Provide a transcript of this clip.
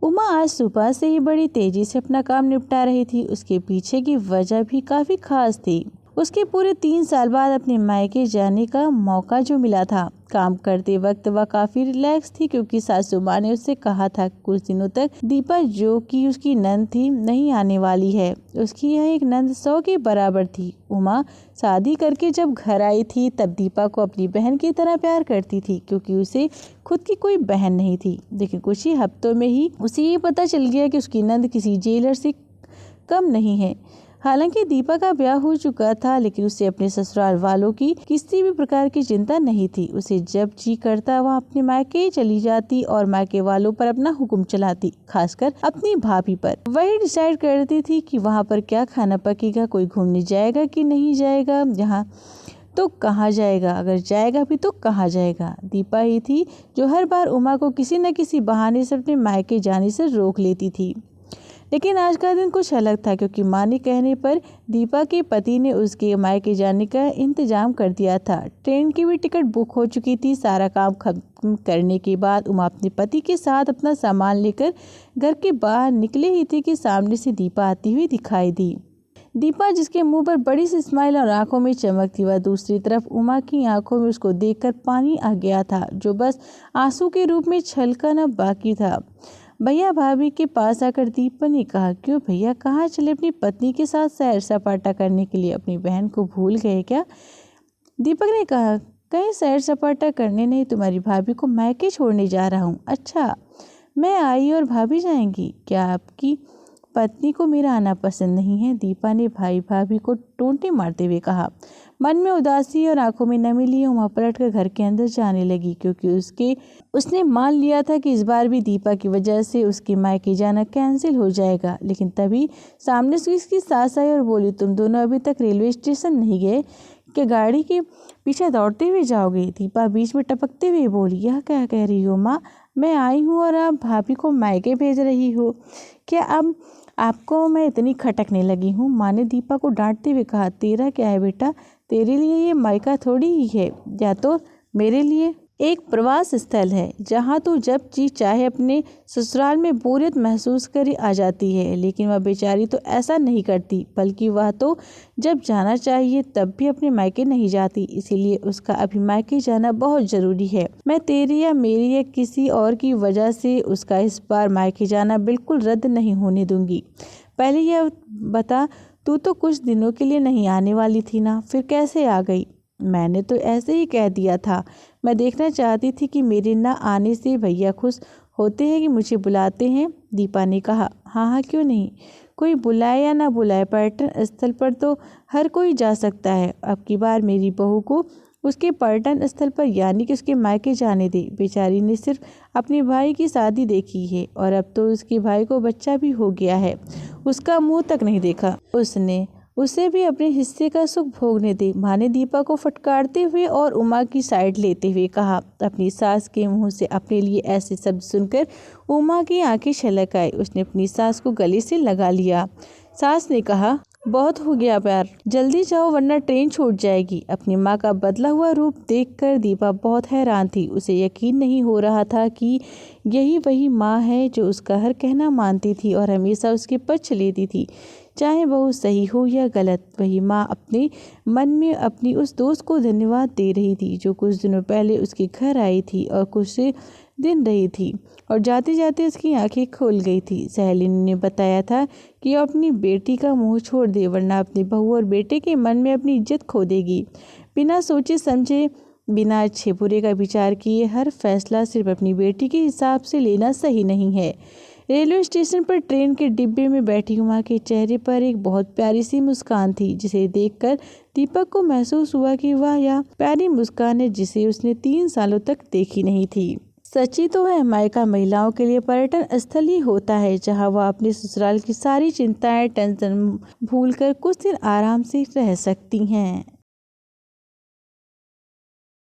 उमा आज सुबह से ही बड़ी तेजी से अपना काम निपटा रही थी। उसके पीछे की वजह भी काफी खास थी। उसके पूरे 3 साल बाद अपने मायके जाने का मौका जो मिला था। काम करते वक्त वह काफी रिलैक्स थी क्योंकि सासू माँ ने उससे कहा था कुछ दिनों तक दीपा जो कि उसकी नंद थी नहीं आने वाली है। उसकी यह एक नंद 100 के बराबर थी। उमा शादी करके जब घर आई थी तब दीपा को अपनी बहन की तरह प्यार करती थी क्योंकि उसे खुद की कोई बहन नहीं थी। लेकिन कुछ ही हफ्तों में ही उसे ये पता चल गया कि उसकी नंद किसी जेलर से कम नहीं है। हालांकि दीपा का ब्याह हो चुका था लेकिन उसे अपने ससुराल वालों की किसी भी प्रकार की चिंता नहीं थी। उसे जब जी करता वह अपने मायके चली जाती और मायके वालों पर अपना हुक्म चलाती, खासकर अपनी भाभी पर। वही डिसाइड करती थी कि वहाँ पर क्या खाना पकेगा, कोई घूमने जाएगा कि नहीं जाएगा, यहाँ तो कहाँ जाएगा, अगर जाएगा भी तो कहाँ जाएगा। दीपा ही थी जो हर बार उमा को किसी न किसी बहाने से अपने मायके जाने से रोक लेती थी। लेकिन आज का दिन कुछ अलग था क्योंकि माँ के कहने पर दीपा के पति ने उसके मायके जाने का इंतजाम कर दिया था। ट्रेन की भी टिकट बुक हो चुकी थी। सारा काम खत्म करने के बाद उमा अपने पति के साथ अपना सामान लेकर घर के बाहर निकले ही थी कि सामने से दीपा आती हुई दिखाई दी। दीपा जिसके मुंह पर बड़ी सी स्माइल और आंखों में चमक थी, वह दूसरी तरफ उमा की आंखों में उसको देखकर पानी आ गया था जो बस आंसू के रूप में छलकना बाकी था। भैया भाभी के पास आकर दीपा ने कहा, क्यों भैया, कहाँ चले? अपनी पत्नी के साथ सैर सपाटा करने के लिए अपनी बहन को भूल गए क्या? दीपक ने कहा, कहीं सैर सपाटा करने नहीं, तुम्हारी भाभी को मायके छोड़ने जा रहा हूँ। अच्छा, मैं आई और भाभी जाएंगी? क्या आपकी पत्नी को मेरा आना पसंद नहीं है? दीपा ने भाई भाभी को टोंटे मारते हुए कहा। मन में उदासी और आंखों में नमी लिए उमा पलट कर घर के अंदर जाने लगी क्योंकि उसने मान लिया था कि इस बार भी दीपा की वजह से उसके मायके जाना कैंसिल हो जाएगा। लेकिन तभी सामने से उसकी सास आई और बोली, तुम दोनों अभी तक रेलवे स्टेशन नहीं गए कि गाड़ी के पीछे दौड़ते हुए जाओगे? दीपा बीच में टपकते हुए बोली, यह क्या कह रही हो माँ? मैं आई हूँ और आप भाभी को मायके भेज रही हो? क्या अब आपको मैं इतनी खटकने लगी हूँ? माँ ने दीपा को डांटते हुए कहा, तेरा क्या है बेटा, तेरे लिए ये मायका थोड़ी ही है, या तो मेरे लिए एक प्रवास स्थल है जहाँ तू जब जी चाहे अपने ससुराल में बोरियत महसूस करे आ जाती है। लेकिन वह बेचारी तो ऐसा नहीं करती, बल्कि वह तो जब जाना चाहिए तब भी अपने मायके नहीं जाती। इसीलिए उसका अभी मायके जाना बहुत जरूरी है। मैं तेरी या मेरी या किसी और की वजह से उसका इस बार मायके जाना बिल्कुल रद्द नहीं होने दूंगी। पहले यह बता, तू तो कुछ दिनों के लिए नहीं आने वाली थी ना, फिर कैसे आ गई? मैंने तो ऐसे ही कह दिया था। मैं देखना चाहती थी कि मेरे न आने से भैया खुश होते हैं कि मुझे बुलाते हैं। दीपा ने कहा, हाँ हाँ, क्यों नहीं, कोई बुलाए या ना बुलाए, पर्यटन स्थल पर तो हर कोई जा सकता है। अब की बार मेरी बहू को उसके पर्यटन स्थल पर यानी कि उसके मायके जाने दे। बेचारी ने सिर्फ अपने भाई की शादी देखी है और अब तो उसके भाई को बच्चा भी हो गया है, उसका मुंह तक नहीं देखा उसने। उसे भी अपने हिस्से का सुख भोगने दे। माँ ने दीपा को फटकारते हुए और उमा की साइड लेते हुए कहा। अपनी सास के मुंह से अपने लिए ऐसे शब्द सुनकर उमा की आंखें छलक आई। उसने अपनी सास को गले से लगा लिया। सास ने कहा, बहुत हो गया प्यार, जल्दी जाओ वरना ट्रेन छूट जाएगी। अपनी माँ का बदला हुआ रूप देखकर दीपा बहुत हैरान थी। उसे यकीन नहीं हो रहा था कि यही वही माँ है जो उसका हर कहना मानती थी और हमेशा उसके पक्ष लेती थी, चाहे बहू सही हो या गलत। वही माँ अपने मन में अपनी उस दोस्त को धन्यवाद दे रही थी जो कुछ दिनों पहले उसके घर आई थी और कुछ दिन रही थी और जाते जाते उसकी आंखें खोल गई थी। सहेली ने बताया था कि वो अपनी बेटी का मुंह छोड़ दे वरना अपनी बहू और बेटे के मन में अपनी इज्जत खो देगी। बिना सोचे समझे, बिना अच्छे बुरे का विचार किए हर फैसला सिर्फ अपनी बेटी के हिसाब से लेना सही नहीं है। रेलवे स्टेशन पर ट्रेन के डिब्बे में बैठी उमा के चेहरे पर एक बहुत प्यारी सी मुस्कान थी जिसे देखकर दीपक को महसूस हुआ कि वह यह प्यारी मुस्कान है जिसे उसने 3 सालों तक देखी नहीं थी। सच्ची तो है, मायका महिलाओं के लिए पर्यटन स्थल ही होता है जहां वह अपने ससुराल की सारी चिंताएं टेंशन भूलकर कुछ दिन आराम से रह सकती हैं।